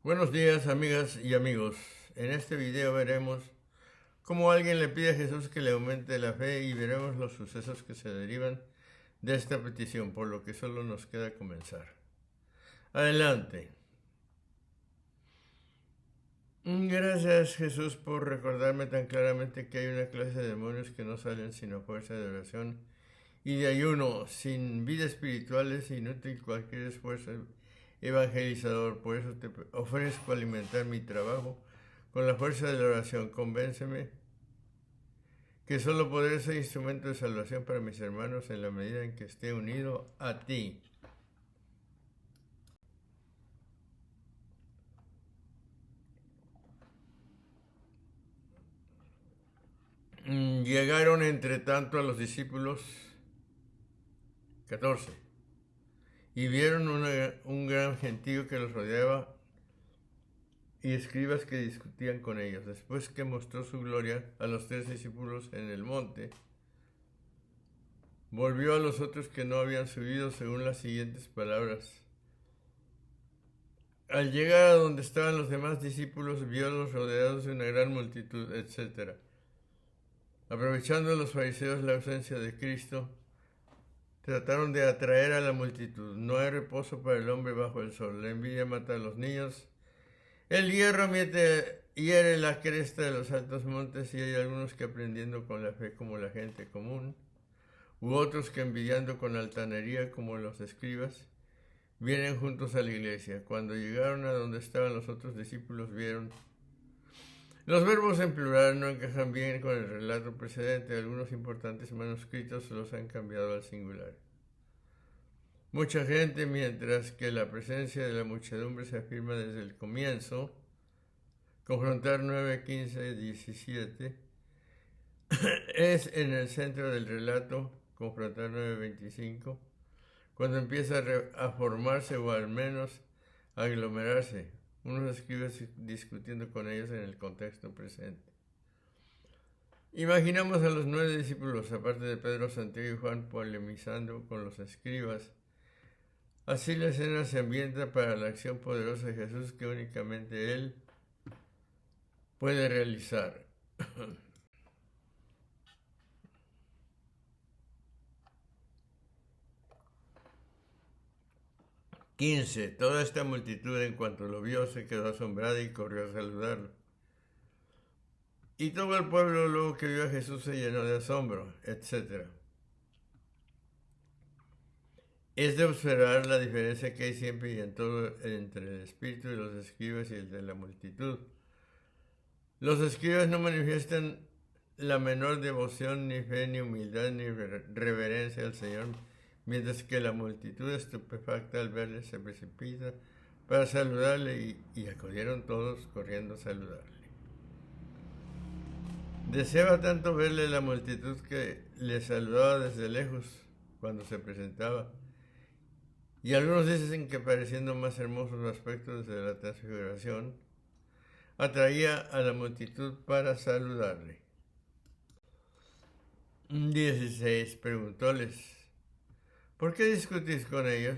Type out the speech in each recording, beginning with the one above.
Buenos días, amigas y amigos. En este video veremos cómo alguien le pide a Jesús que le aumente la fe y veremos los sucesos que se derivan de esta petición, por lo que solo nos queda comenzar. Adelante. Gracias, Jesús, por recordarme tan claramente que hay una clase de demonios que no salen sino a fuerza de oración y de ayuno. Sin vida espiritual es inútil cualquier esfuerzo evangelizador. Por eso te ofrezco alimentar mi trabajo con la fuerza de la oración. Convénceme que solo podré ser instrumento de salvación para mis hermanos en la medida en que esté unido a ti. Llegaron entre tanto a los discípulos 14 y vieron un gran gentío que los rodeaba y escribas que discutían con ellos. Después que mostró su gloria a los 3 discípulos en el monte, volvió a los otros que no habían subido según las siguientes palabras. Al llegar a donde estaban los demás discípulos, vio-los rodeados de una gran multitud, etc. Aprovechando los fariseos la ausencia de Cristo, trataron de atraer a la multitud. No hay reposo para el hombre bajo el sol. La envidia mata a los niños. El hierro hiere la cresta de los altos montes, y hay algunos que aprendiendo con la fe como la gente común, u otros que envidiando con altanería como los escribas, vienen juntos a la iglesia. Cuando llegaron a donde estaban los otros discípulos, vieron. Los verbos en plural no encajan bien con el relato precedente. Algunos importantes manuscritos los han cambiado al singular. Mucha gente, mientras que la presencia de la muchedumbre se afirma desde el comienzo. Confrontar 9, 15, 17 es en el centro del relato. Confrontar 9, 25, cuando empieza a formarse o al menos a aglomerarse unos escribas discutiendo con ellos en el contexto presente. Imaginamos a los 9 discípulos, aparte de Pedro, Santiago y Juan, polemizando con los escribas. Así la escena se ambienta para la acción poderosa de Jesús que únicamente Él puede realizar. 15. Toda esta multitud, en cuanto lo vio, se quedó asombrada y corrió a saludarlo. Y todo el pueblo, luego que vio a Jesús, se llenó de asombro, etc. Es de observar la diferencia que hay siempre y en todo entre el espíritu de los escribas y el de la multitud. Los escribas no manifiestan la menor devoción, ni fe, ni humildad, ni reverencia al Señor, mientras que la multitud estupefacta al verle se precipita para saludarle, y acudieron todos corriendo a saludarle. Deseaba tanto verle la multitud que le saludaba desde lejos cuando se presentaba. Y algunos dicen que, pareciendo más hermosos aspectos desde la transfiguración, atraía a la multitud para saludarle. 16. Preguntóles: ¿por qué discutís con ellos?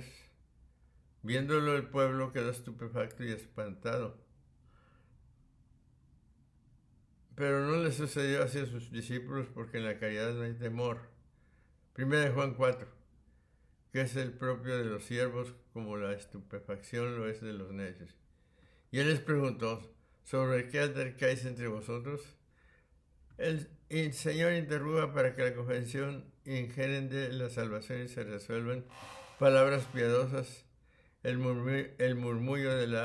Viéndolo, el pueblo quedó estupefacto y espantado. Pero no le sucedió así a sus discípulos, porque en la caridad no hay temor. 1 Juan 4, que es el propio de los siervos, como la estupefacción lo es de los necios. Y él les preguntó: ¿sobre qué altercáis entre vosotros? El Señor interroga para que la confesión engendre la salvación y se resuelvan palabras piadosas, el murmullo del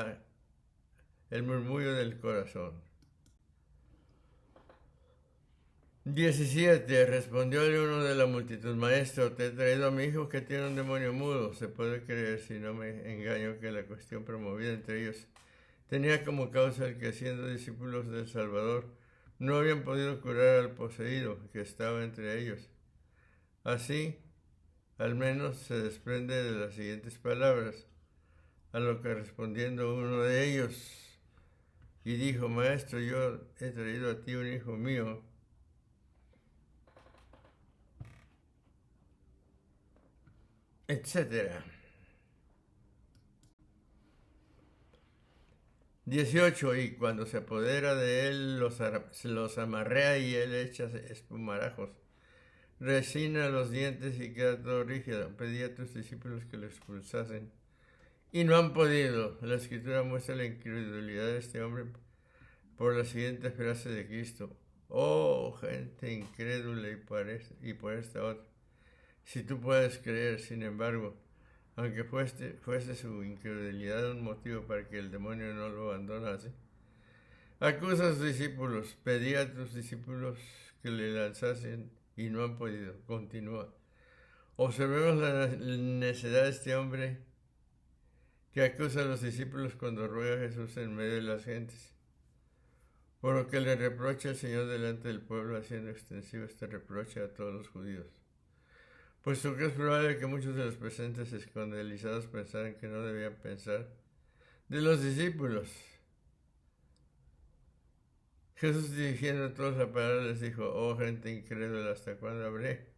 corazón. 17. Respondióle uno de la multitud: Maestro, te he traído a mi hijo que tiene un demonio mudo. Se puede creer, si no me engaño, que la cuestión promovida entre ellos tenía como causa el que, siendo discípulos del Salvador, no habían podido curar al poseído que estaba entre ellos. Así, al menos, se desprende de las siguientes palabras, a lo que respondiendo uno de ellos, y dijo: Maestro, yo he traído a ti un hijo mío, etc. 18. Y cuando se apodera de él, los amarrea y él echa espumarajos. Resina los dientes y queda todo rígido. Pedí a tus discípulos que lo expulsasen. Y no han podido. La escritura muestra la incredulidad de este hombre por la siguiente frase de Cristo. Oh, gente incrédula y por esta otra. Si tú puedes creer, sin embargo, aunque fuese su incredulidad un motivo para que el demonio no lo abandonase, acusa a sus discípulos, pedí a tus discípulos que le lanzasen y no han podido. Continúa. Observemos la necedad de este hombre que acusa a los discípulos cuando ruega a Jesús en medio de las gentes. Por lo que le reprocha el Señor delante del pueblo, haciendo extensivo este reproche a todos los judíos. Puesto que es probable que muchos de los presentes escandalizados pensaran que no debían pensar de los discípulos. Jesús, dirigiendo a todos la palabra, les dijo: oh gente incrédula, ¿hasta cuándo habré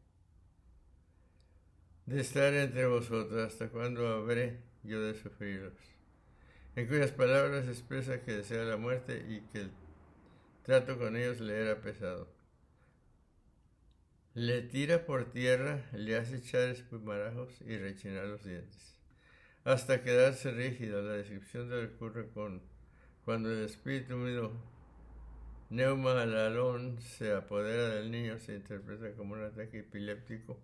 de estar entre vosotros? ¿Hasta cuándo habré yo de sufriros? En cuyas palabras expresa que desea la muerte y que el trato con ellos le era pesado. Le tira por tierra, le hace echar espumarajos y rechinar los dientes, hasta quedarse rígido. La descripción de lo que ocurre cuando el espíritu húmedo Neumalalón se apodera del niño se interpreta como un ataque epiléptico.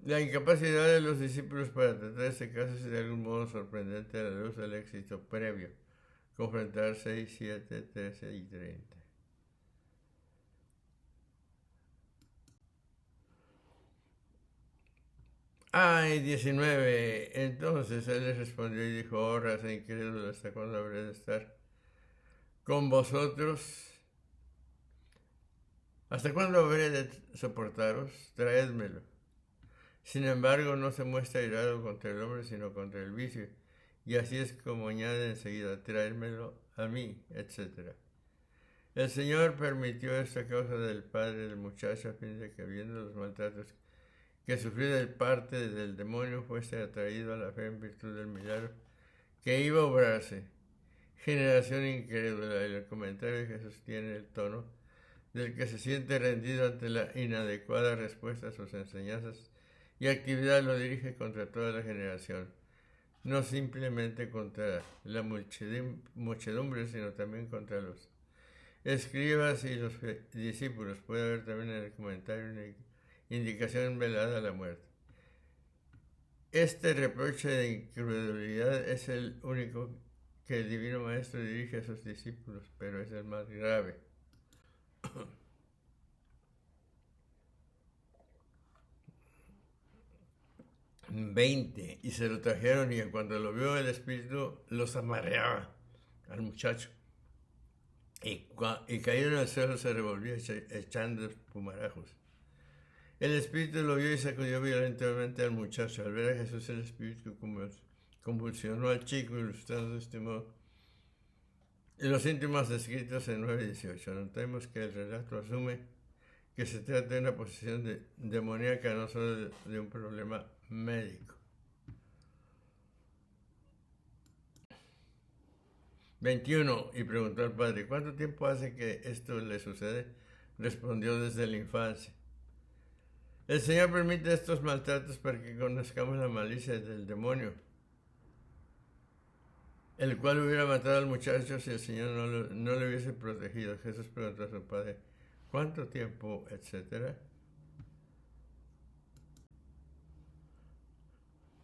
La incapacidad de los discípulos para tratar este caso es de algún modo sorprendente a la luz del éxito previo, confrontar 6, 7, 13 y 30. Y 19. Entonces él les respondió y dijo: oh, raza incrédula, ¿hasta cuándo habré de estar con vosotros? ¿Hasta cuándo habré de soportaros? Traédmelo. Sin embargo, no se muestra irado contra el hombre, sino contra el vicio. Y así es como añade enseguida: traérmelo a mí, etc. El Señor permitió esto a causa del padre del muchacho, a fin de que, viendo los maltratos que sufrió de parte del demonio, fuese atraído a la fe en virtud del milagro que iba a obrarse. Generación incrédula. Y el comentario de Jesús tiene el tono del que se siente rendido ante la inadecuada respuesta a sus enseñanzas y actividad. Lo dirige contra toda la generación, no simplemente contra la muchedumbre, sino también contra los escribas y los discípulos. Puede haber también en el comentario una indicación velada a la muerte. Este reproche de incredulidad es el único que el Divino Maestro dirige a sus discípulos, pero es el más grave. 20. Y se lo trajeron, y cuando lo vio el espíritu, los amarreaba al muchacho. Y caído en el suelo, se revolvía echando espumarajos. El espíritu lo vio y sacudió violentamente al muchacho. Al ver a Jesús, el espíritu convulsionó al chico, ilustrando de este modo los síntomas descritos en 9:18. Notemos que el relato asume que se trata de una posesión demoníaca, no solo de un problema médico. 21. Y preguntó al padre: ¿cuánto tiempo hace que esto le sucede? Respondió: desde la infancia. El Señor permite estos maltratos para que conozcamos la malicia del demonio, el cual hubiera matado al muchacho si el Señor no le hubiese protegido. Jesús preguntó a su padre: ¿cuánto tiempo? Etcétera.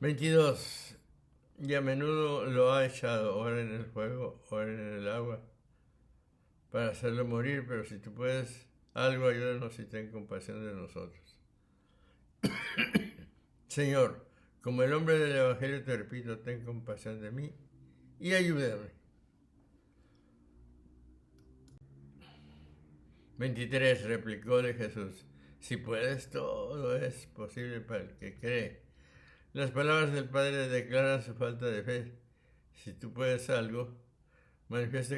22. Y a menudo lo ha echado, ora en el fuego, ora en el agua, para hacerlo morir, pero si tú puedes algo, ayúdanos y ten compasión de nosotros. Señor, como el hombre del Evangelio te repito, ten compasión de mí y ayúdame. 23. Replicóle Jesús: si puedes, todo es posible para el que cree. Las palabras del Padre declaran su falta de fe. Si tú puedes algo, manifiesta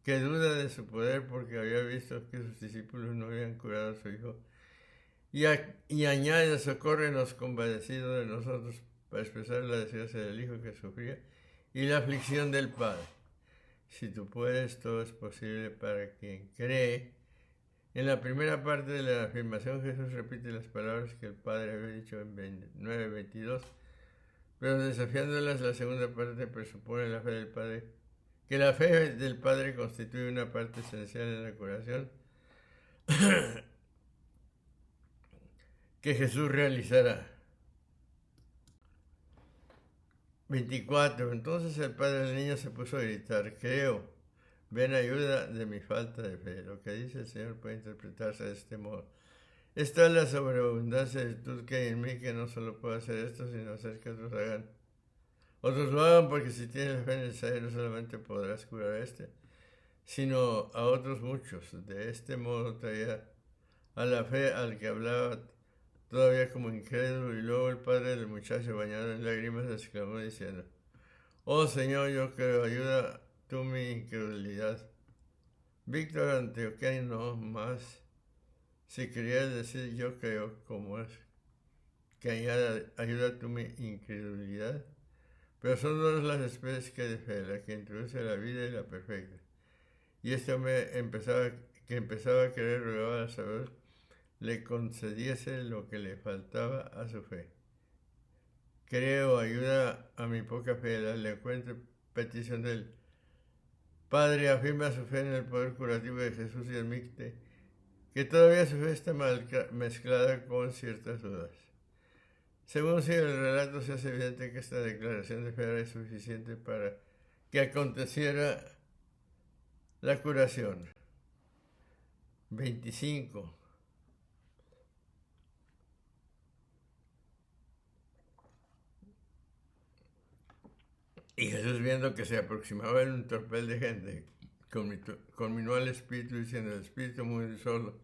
que duda de su poder, porque había visto que sus discípulos no habían curado a su hijo. Y añade: socórrenos, compadecido de nosotros, para expresar la desgracia del hijo que sufría y la aflicción del Padre. Si tú puedes, todo es posible para quien cree. En la primera parte de la afirmación, Jesús repite las palabras que el Padre había dicho en 9:22, pero desafiándolas, la segunda parte presupone la fe del Padre, que la fe del Padre constituye una parte esencial en la curación que Jesús realizará. 24. Entonces el padre del niño se puso a gritar: creo, ven ayuda de mi falta de fe. Lo que dice el Señor puede interpretarse de este modo: esta es la sobreabundancia de virtud que hay en mí, que no solo puedo hacer esto, sino hacer que otros hagan. Otros lo hagan, porque si tienes la fe necesaria, no solamente podrás curar a este, sino a otros muchos. De este modo traía a la fe al que hablaba todavía como incrédulo, y luego el padre del muchacho, bañado en lágrimas, exclamó diciendo: oh Señor, yo creo, ayuda tú mi incredulidad. Víctor Antioqueno más, si querías decir yo creo, como es que ayuda tú mi incredulidad. Pero son dos las especies que de fe, la que introduce la vida y la perfecta. Y este hombre empezaba a querer rogar al Salvador le concediese lo que le faltaba a su fe. Creo, ayuda a mi poca fe. La elocuente petición del Padre afirma su fe en el poder curativo de Jesús y admite que todavía su fe está mezclada con ciertas dudas. Según sigue el relato, se hace evidente que esta declaración de fe era suficiente para que aconteciera la curación. 25. Y Jesús, viendo que se aproximaba en un tropel de gente, conminó al espíritu diciendo: el espíritu muy solo,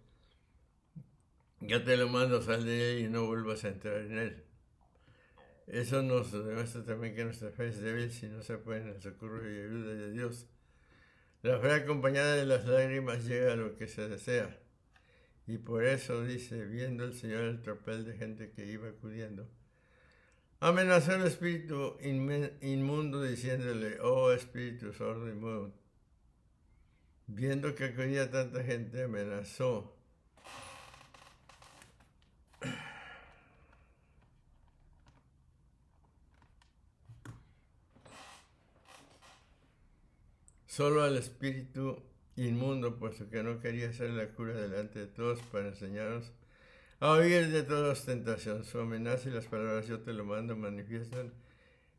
ya te lo mando, sal de él y no vuelvas a entrar en él. Eso nos demuestra también que nuestra fe es débil si no se apoya en el socorro y ayuda de Dios. La fe acompañada de las lágrimas llega a lo que se desea. Y por eso dice: viendo el Señor el tropel de gente que iba acudiendo, amenazó al espíritu inmundo diciéndole: oh espíritu sordo y mudo. Viendo que acudía tanta gente, amenazó. Solo al espíritu inmundo, puesto que no quería hacer la cura delante de todos para enseñarnos a huir de toda ostentación. Su amenaza y las palabras yo te lo mando manifiestan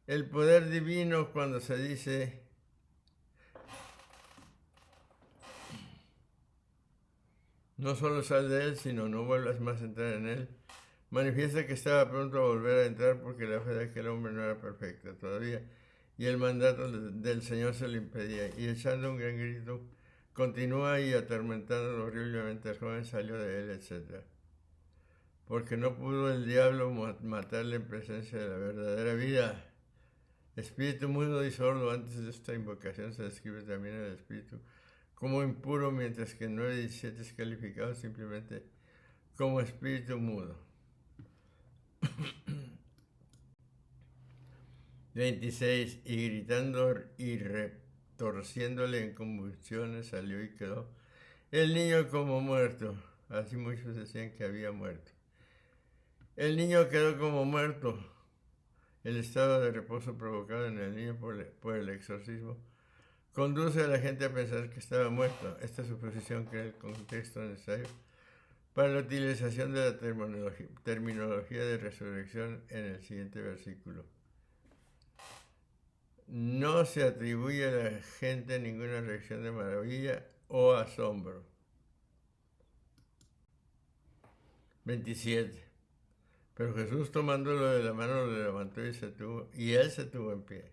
el poder divino cuando se dice: no solo sal de él, sino no vuelvas más a entrar en él. Manifiesta que estaba pronto a volver a entrar porque la fe de aquel hombre no era perfecta todavía, y el mandato del Señor se lo impedía. Y echando un gran grito, continúa y atormentándolo horriblemente al joven, salió de él, etc. Porque no pudo el diablo matarle en presencia de la verdadera vida. Espíritu mudo y sordo. Antes de esta invocación se describe también el espíritu como impuro, mientras que en 9:17 es calificado simplemente como espíritu mudo. 26. Y gritando y retorciéndole en convulsiones salió y quedó el niño como muerto. Así muchos decían que había muerto. El niño quedó como muerto. El estado de reposo provocado en el niño por el exorcismo conduce a la gente a pensar que estaba muerto. Esta suposición crea el contexto necesario para la utilización de la terminología de resurrección en el siguiente versículo. No se atribuye a la gente ninguna reacción de maravilla o asombro. 27. Pero Jesús, tomándolo de la mano, lo levantó y él se tuvo en pie.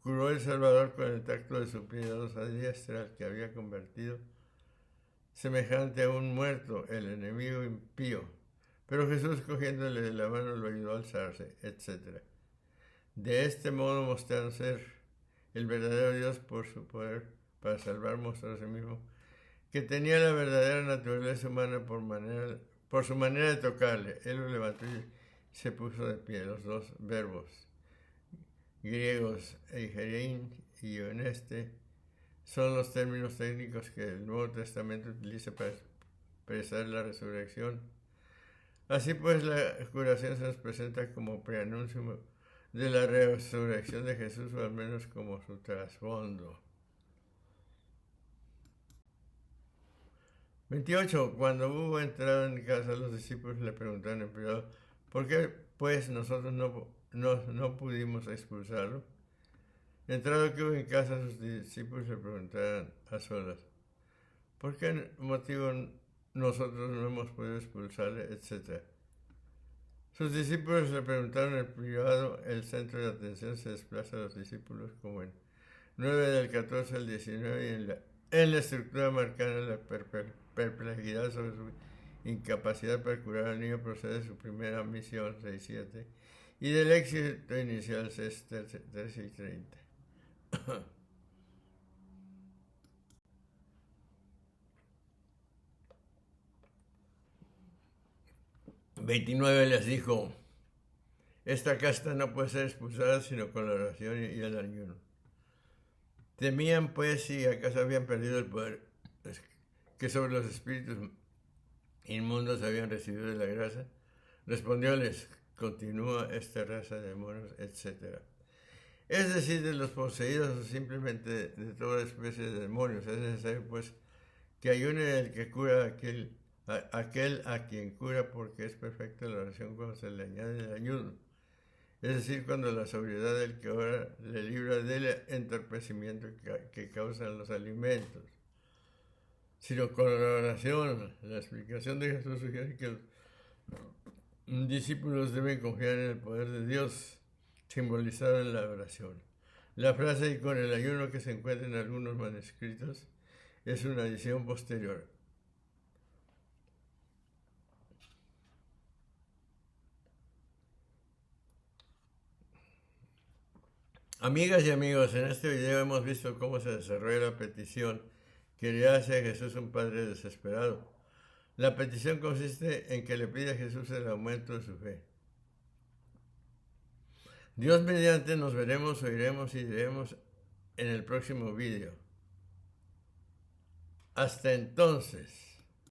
Curó el Salvador con el tacto de su piadosa diestra al que había convertido semejante a un muerto, el enemigo impío. Pero Jesús, cogiéndole de la mano, lo ayudó a alzarse, etc. De este modo mostraron ser el verdadero Dios por su poder para salvar, mostró a sí mismo que tenía la verdadera naturaleza humana por su manera de tocarle. Él lo levantó y se puso de pie, los dos verbos. griegos eigerein y oneste son los términos técnicos que el Nuevo Testamento utiliza para expresar la resurrección. Así pues, la curación se nos presenta como preanuncio de la resurrección de Jesús, o al menos como su trasfondo. 28. Cuando hubo entrado en casa, los discípulos le preguntaron en privado: ¿por qué pues nosotros no pudimos expulsarlo? Entrado que hubo en casa, sus discípulos le preguntaron a solas: ¿por qué motivo nosotros no hemos podido expulsarle? Etcétera. Sus discípulos le preguntaron en privado. El centro de atención se desplaza a los discípulos, como en 9 del 14 al 19, y en la estructura marcada la perplejidad sobre su incapacidad para curar al niño procede de su primera misión, 6-7, y del éxito inicial, 6-13 y 30. 29 les dijo: esta casta no puede ser expulsada sino con la oración y el ayuno. Temían pues si acaso habían perdido el poder que sobre los espíritus inmundos habían recibido de la gracia. Respondióles: continúa esta raza de demonios, etc. Es decir, de los poseídos o simplemente de toda especie de demonios. Es necesario pues que ayune el que cura aquel a quien cura, porque es perfecta la oración cuando se le añade el ayuno. Es decir, cuando la sobriedad del que ora le libra del entorpecimiento que causan los alimentos. Sino con la oración. La explicación de Jesús sugiere que los discípulos deben confiar en el poder de Dios, simbolizado en la oración. La frase "y con el ayuno", que se encuentra en algunos manuscritos, es una adición posterior. Amigas y amigos, en este video hemos visto cómo se desarrolla la petición que le hace a Jesús un padre desesperado. La petición consiste en que le pide a Jesús el aumento de su fe. Dios mediante, nos veremos, oiremos y diremos en el próximo video. Hasta entonces.